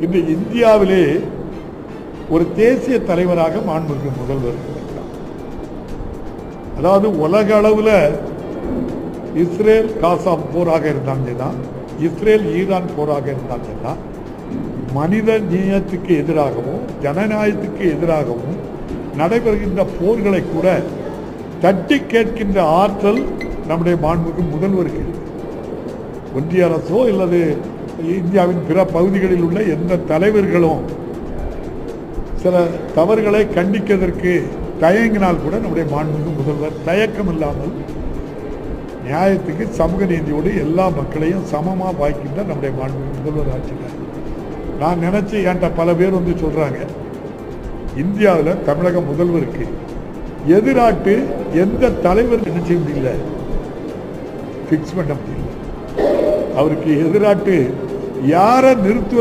இன்று இந்தியாவிலே ஒரு தேசிய தலைவராக மாண்புமிகு முதல்வர் இருக்கிறார். அதாவது உலக அளவில் இஸ்ரேல் காசா போராக இருந்தாங்கன்னா, இஸ்ரேல் ஈரான் போராக இருந்தாங்கன்னா, மனித நேயத்துக்கு எதிராகவும் ஜனநாயகத்துக்கு எதிராகவும் நடைபெறுகின்ற போர்களை கூட தட்டி கேட்கின்ற ஆற்றல் நம்முடைய மாண்புமிகு முதல்வருக்கு ஒன்றிய அரசோ அல்லது இந்தியாவின் பிற பகுதிகளில் உள்ள எந்த தலைவர்களும் சில தவறுகளை கண்டிப்பதற்கு தயங்கினால் கூட நம்முடைய மாண்புமிகு முதல்வர் தயக்கம் இல்லாமல் நியாயத்துக்கு சமூக நீதியோடு எல்லா மக்களையும் சமமாக வாய்க்கின்ற நம்முடைய மாண்புமிகு முதல்வர் ஆட்சியில் நான் நினைச்சு என்கிட்ட பல பேர் வந்து சொல்றாங்க, இந்தியாவில் தமிழக முதல்வருக்கு எதிராட்டு எந்த தலைவர் என்ன செய்ய முடியல, பிக்ஸ் பண்ண முடியல. அவருக்கு எதிராட்டு யாரை நிறுத்துவது